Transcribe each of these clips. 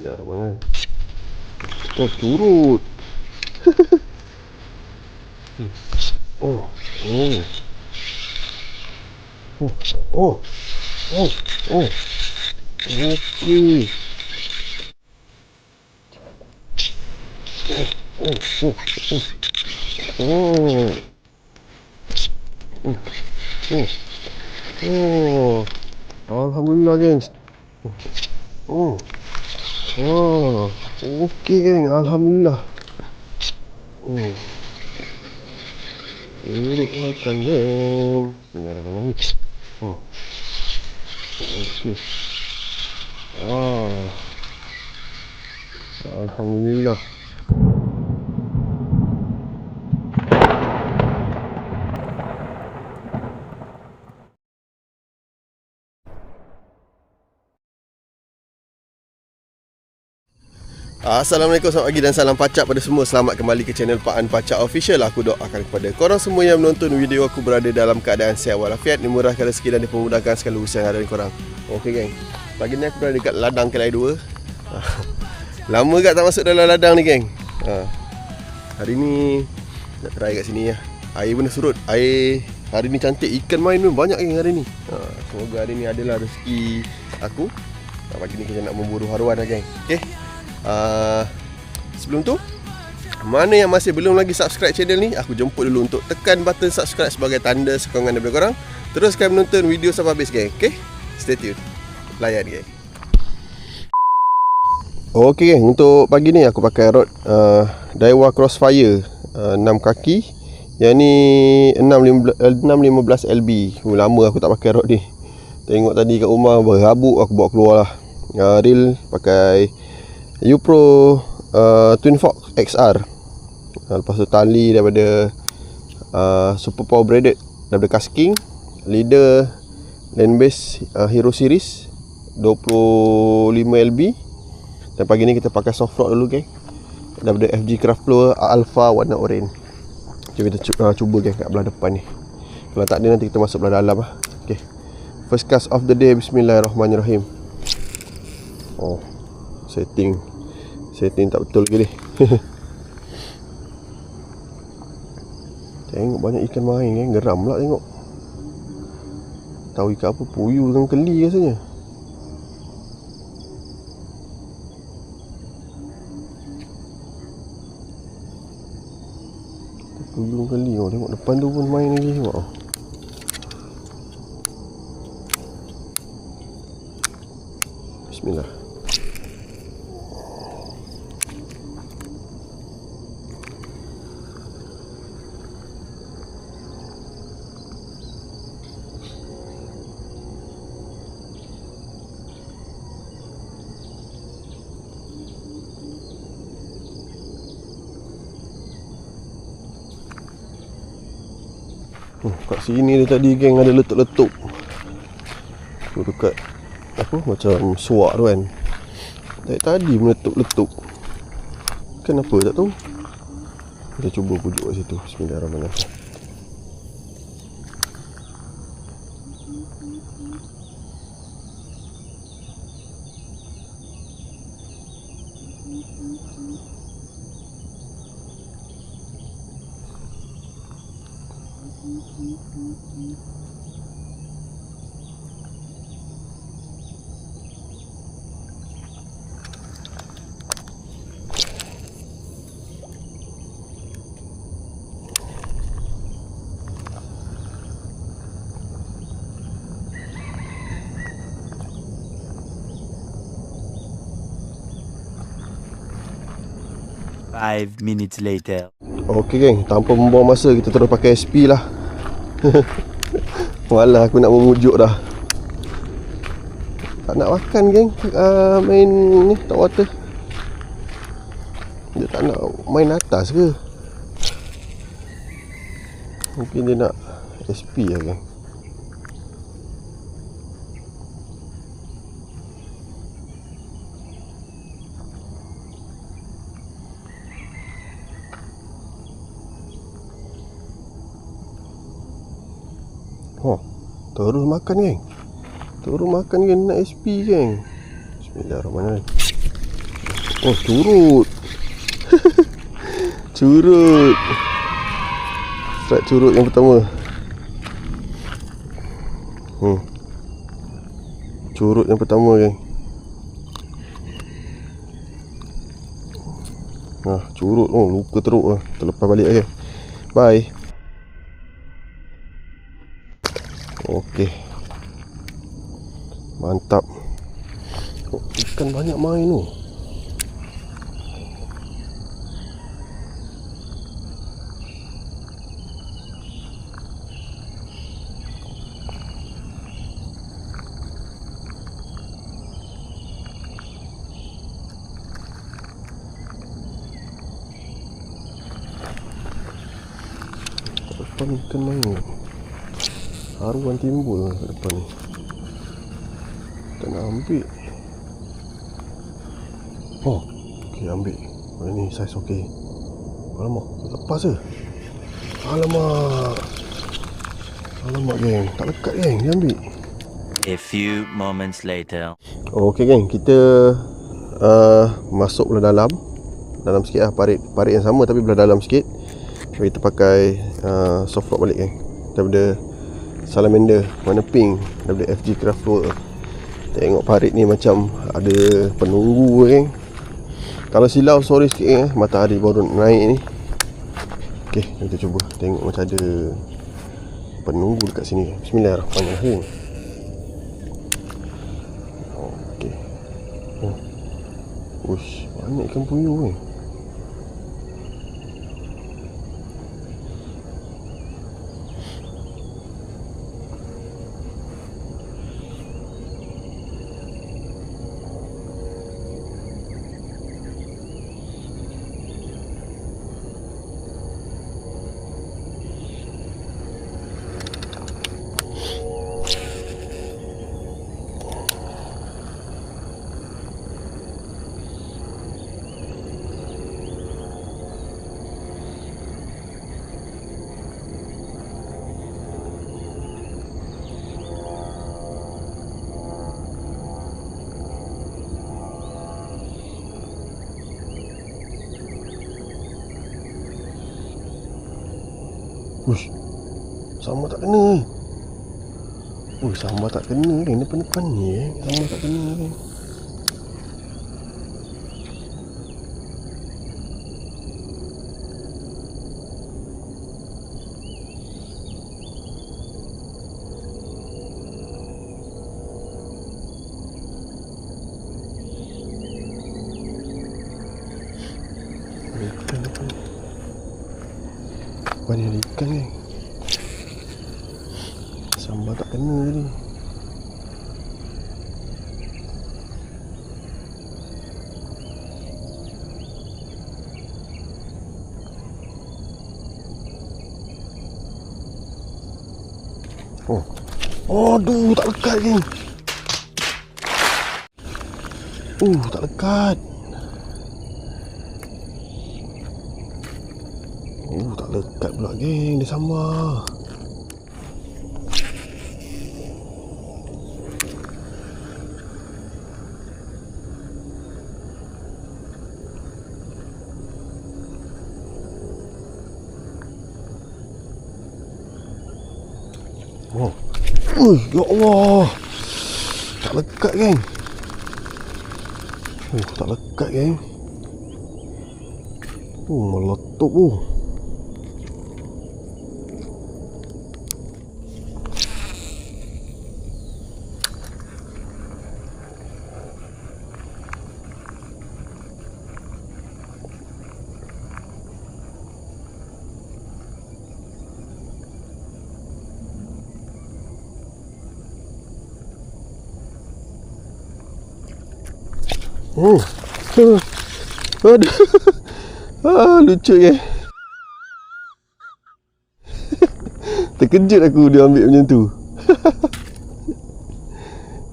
Bismillahirrahmanirrahim. Oh, turut. Oh. Oh. Oh. Oh. Oh. Oh. Okey. Oh. Oh. Oh. Oh. Oh. Oh. Alhamdulillah, gengs. Oh. Oh. Okey, geng. Alhamdulillah. Oh. Turut makan, geng. Bismillahirrahmanirrahim. Oh. Okey. Ah. Alhamdulillah. Assalamualaikum, selamat pagi dan salam pacak pada semua. Selamat kembali ke channel Pak An Pacak Official. Aku doakan kepada korang semua yang menonton video aku berada dalam keadaan sihat walafiat, dimurahkan rezeki dan dipermudahkan segala urusan yang ada di korang. Okey, geng. Pagi ni aku berada dekat ladang Kelai 2. Lama tak masuk dalam ladang ni, geng. Hari ni nak try kat sini ya. Air benda surut. Air hari ni cantik, ikan main pun banyak, geng, hari ni. Semoga hari ni adalah rezeki aku. Pagi ni kita nak memburu haruan lah, geng. Okey. Sebelum tu, mana yang masih belum lagi subscribe channel ni, aku jemput dulu untuk tekan button subscribe sebagai tanda sokongan daripada korang. Teruskan menonton video sampai habis, geng. Okay? Stay tune. Layan, geng. Okay, geng. Untuk pagi ni aku pakai rod Daiwa Crossfire 6 kaki. Yang ni 615 LB. Lama aku tak pakai rod ni. Tengok tadi kat rumah berhabuk, aku bawa keluar lah. Reel pakai Upro Twin Fox XR. Lepas tu tali daripada Super Power Braided daripada Kasking. Leader land base Hero Series 25 LB. Dan pagi ni kita pakai soft rod dulu, geng, daripada FG Craft Flow Alpha warna orange. Jom kita cuba, geng, kat belah depan ni. Kalau tak ada nanti kita masuk belah dalam lah. Okay. First cast of the day. Bismillahirrahmanirrahim. Oh, setting tak betul ke ni. Tengok banyak ikan main, kan. Geram pula tengok. Tahu ikan apa, puyuh dengan keli rasanya. Puyuh dengan keli. Oh, tengok depan tu pun main lagi. Tengok. Bismillah. Kat sini dia tadi, geng, ada letup-letup. Tu dekat apa, macam suak tu, kan. Tadi meletup-letup. Kenapa tak tahu. Kita cuba pujuk kat situ. Bismillahirrahmanirrahim. Five minutes later. Okey, geng, tanpa membuang masa kita terus pakai SP lah. Malah aku nak memujuk dah. Tak nak makan, geng, main ni tak water. Dia tak nak main atas ke? Mungkin dia nak SP lah, geng. Oh, terus makan, geng. Terus makan, geng. Nak SP, geng. Bismillahirrahmanirrahim. Oh, curut. Curut. Strike curut yang pertama. Curut yang pertama, geng. Curut. Oh, luka teruk lah. Terlepas balik, geng. Bye. Okey. Mantap. Oh, ikan banyak main tu. Depan ikan main. Haruan timbul kat depan ni. Tak nak ambil. Oh, okey, ambil. Oh, ini saiz okey. Alamak, lepas je. Alamak. Alamak, geng. Tak lekat, geng. Dia ambil. A few moments later. Okey, geng. Kita masuk belah dalam. Dalam sikit lah. Parit yang sama tapi belah dalam sikit. Kita pakai soft rock balik, geng. Daripada salamander warna pink daripada FG Craft World. Tengok parit ni macam ada penunggu, geng. Kalau silau sorry sikit, geng. Matahari baru naik ni. Okey, kita cuba tengok macam ada penunggu dekat sini. Bismillahirrahmanirrahim. Okey. Oh. Uish, banyak ikan puyuh, geng. Uish, sama tak kena. Sama tak kena, geng. Depan-depan ni, sama tak kena, geng. Ikan depan. Banyak ada ikan, geng. Sambal tak kena tadi. Oh. Aduh, tak lekat, geng. Tak lekat. Tak lekat pula, geng. Dia sama. Oh. Ya Allah. Tak lekat, geng. Tak lekat, geng. Meletup tu. Aduh. Lucu, ya. Terkejut aku dia ambil macam tu.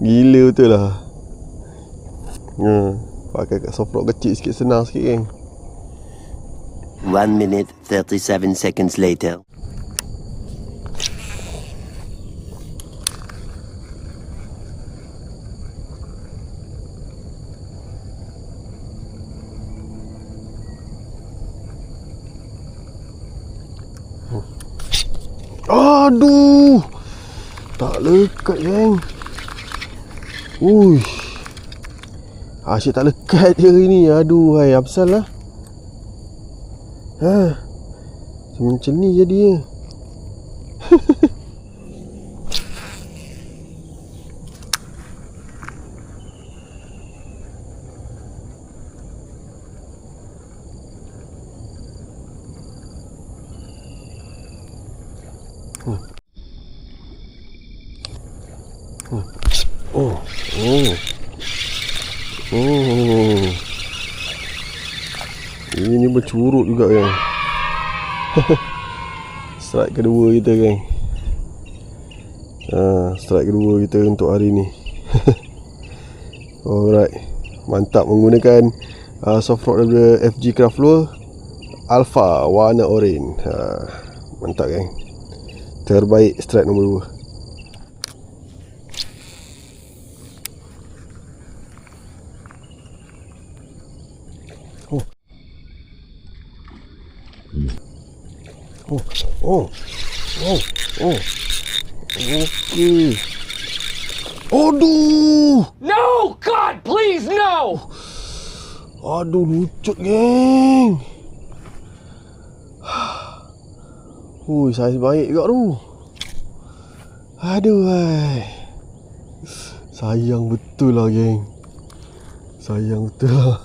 Gila betul lah. Pakai kat soft rock kecil sikit, senang sikit, geng. 1 minute 37 seconds later. Aduh, tak lekat geng. Ui, asyik tak lekat je hari ni. Aduh, hai, apa pasal lah? Macam ni jadinya. Ini bercurut juga kan. Strike kedua kita kan. Strike kedua kita untuk hari ni. Alright, mantap menggunakan soft rod daripada FG Craft Lure Alpha warna oren. Mantap kan. Terbaik strike nombor 2. Okey. Aduh. No, God, please, no! Aduh, lucut geng. Hui, saiz baik juga tu. Aduh, hai. Sayang betul lah geng. Sayang betul lah.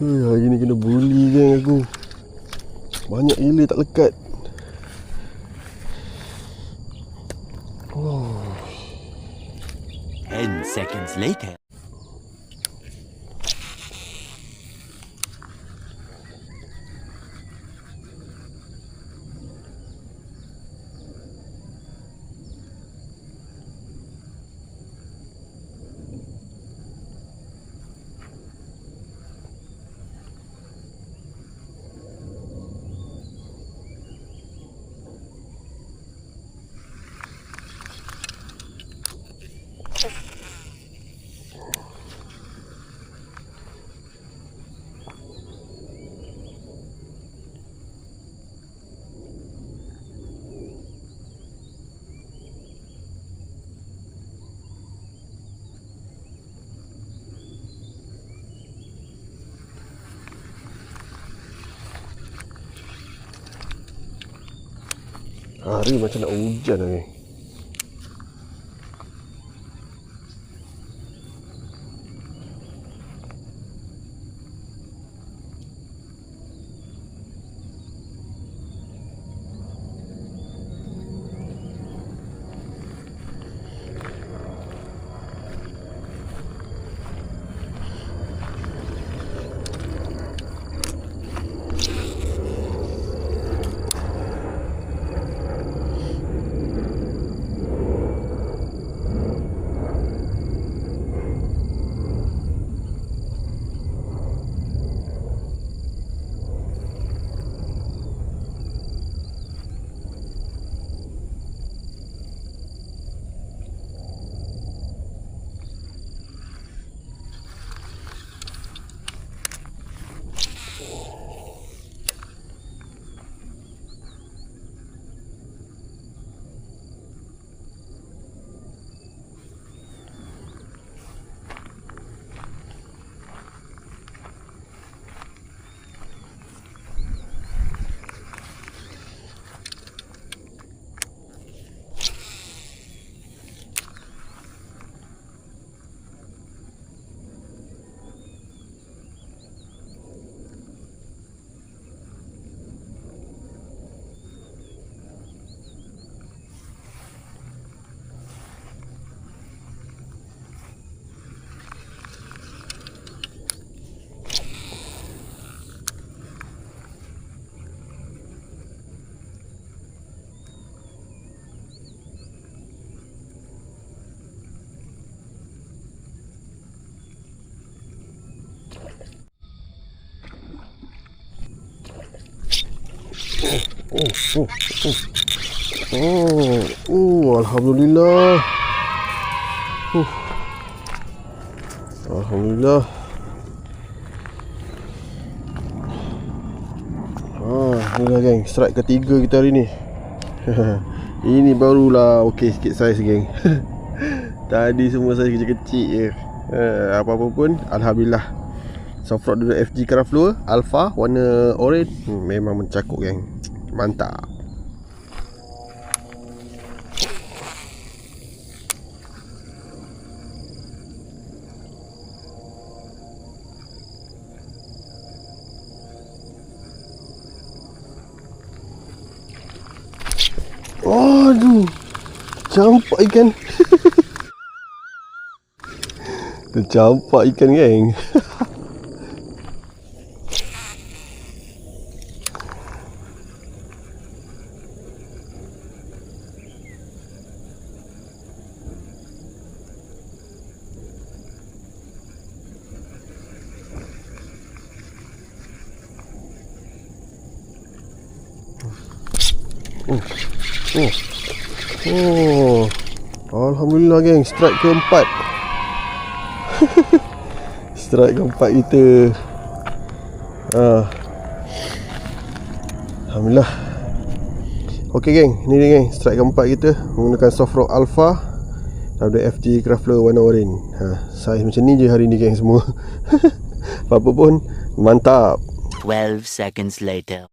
Hari ni kena bully geng aku. Banyak gila tak lekat. 10 seconds later. Hari macam nak hujan lah geng. Alhamdulillah. Alhamdulillah. Inilah geng, strike ketiga kita hari ni. Ini barulah okey sikit saiz geng. Tadi semua saiz kecil-kecil je. Apa-apa pun alhamdulillah. Soft Rock duduk FG Craft Lure Alpha warna orange, memang mencakup geng. Mantap. Aduh, campak ikan. Tercampak ikan geng. Alhamdulillah geng, strike keempat. Strike keempat kita. Alhamdulillah. Okey geng, ni dia geng, strike keempat kita menggunakan Soft Rock Alpha WFG Craft Lure warna orange. Saiz macam ni je hari ni geng semua. Apa pun mantap. 12 seconds later.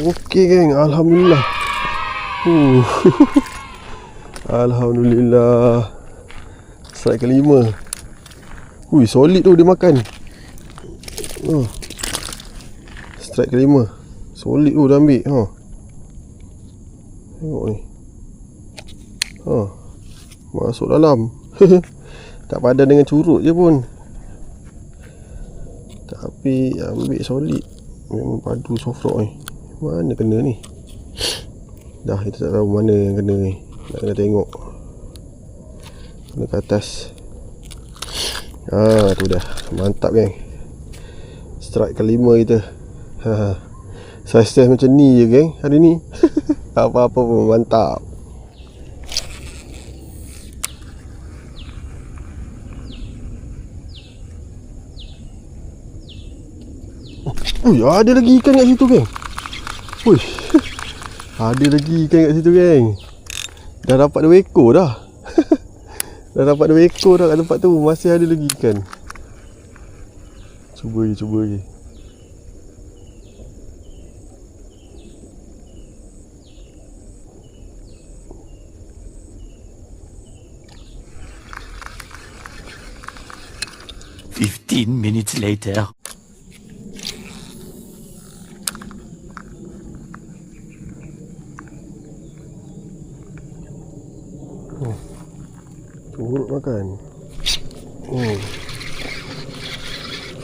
Okey geng, alhamdulillah. Alhamdulillah. Strike kelima. Solid tu dia makan. Strike kelima. Solid tu dia ambil. Tengok ni. Masuk dalam. Tak padan dengan curut je pun. Tapi ambil solid. Memang padu Soft Rock ni. Mana kena ni? Dah kita tak tahu mana yang kena ni. Nak kena tengok. Kena ke atas. Tu dah. Mantap geng. Strike kelima kita. Saiz macam ni je geng hari ni. Apa-apa pun mantap. Ada lagi ikan kat situ geng. Ada lagi ikan kat situ geng. Dah dapat 2 ekor dah. Dah dapat 2 ekor dah kat tempat tu. Masih ada lagi ikan. Cuba lagi. "15 minutes later." Curut makan.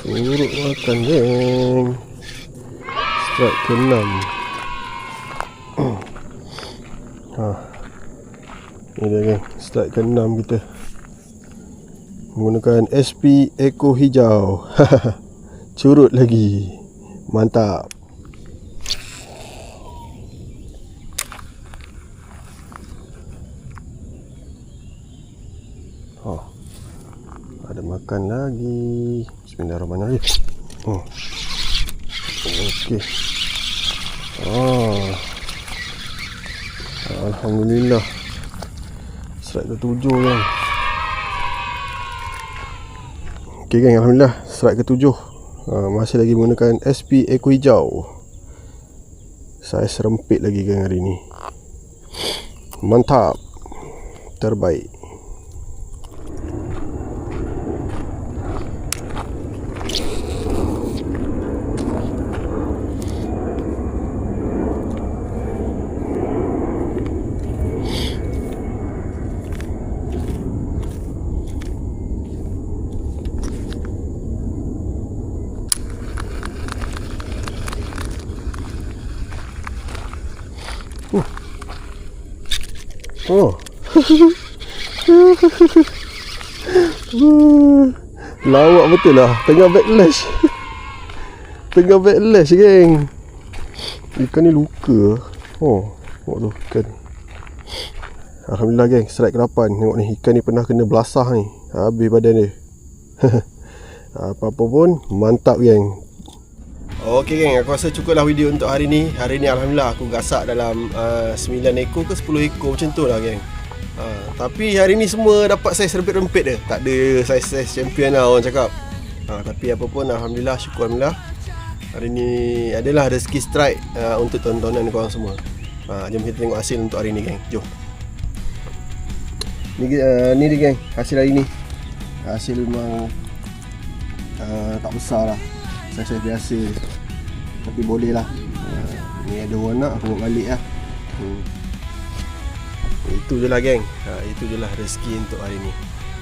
Curut makan geng. Strike ke-6. Ni dia geng, strike ke-6 kita. Menggunakan SP Eco hijau. Curut lagi. Mantap. Ada makan lagi. Bismillahirrahmanirrahim. Okey. Alhamdulillah. Strike ke-7 kan. Okey geng, alhamdulillah strike ke-7. Masih lagi menggunakan SP Eco hijau. Saiz rempit lagi geng hari ni. Mantap. Terbaik. Lawak betul lah. Tengah backlash. Tengah backlash geng. Ikan ni luka. Oh, tengok tu ikan. Alhamdulillah geng, strike ke-8. Tengok ni, ikan ni pernah kena belasah ni. Habis badan dia. Apa-apa pun mantap geng. Okey geng, aku rasa cukup lah video untuk hari ni. Hari ni Alhamdulillah aku gasak dalam 9 ekor ke 10 ekor macam tu lah geng. Tapi hari ni semua dapat saiz rempit-rempit dia. Tak ada saiz-saiz champion lah orang cakap. Tapi apa pun Alhamdulillah, syukur Alhamdulillah. Hari ni adalah rezeki strike untuk tontonan korang semua. Jom kita tengok hasil untuk hari ni geng. Jom. Ni dia geng, hasil hari ni. Hasil memang tak besar lah, saiz biasa, tapi boleh lah. Ni ada warna, aku buat balik lah. Itu je lah geng. Itu je lah rezeki untuk hari ni.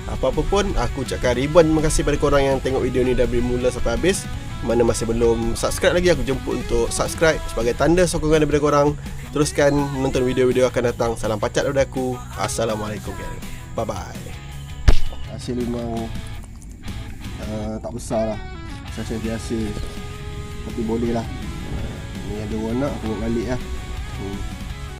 Apa-apa pun aku ucapkan ribuan terima kasih pada korang yang tengok video ni dari mula sampai habis. Mana masih belum subscribe lagi, aku jemput untuk subscribe sebagai tanda sokongan daripada korang. Teruskan menonton video-video akan datang. Salam pacat daripada aku. Assalamualaikum geng. Bye bye. Hasil memang tak besar lah, saiz biasa, tapi boleh lah. Ni ada warna, aku buat balik lah.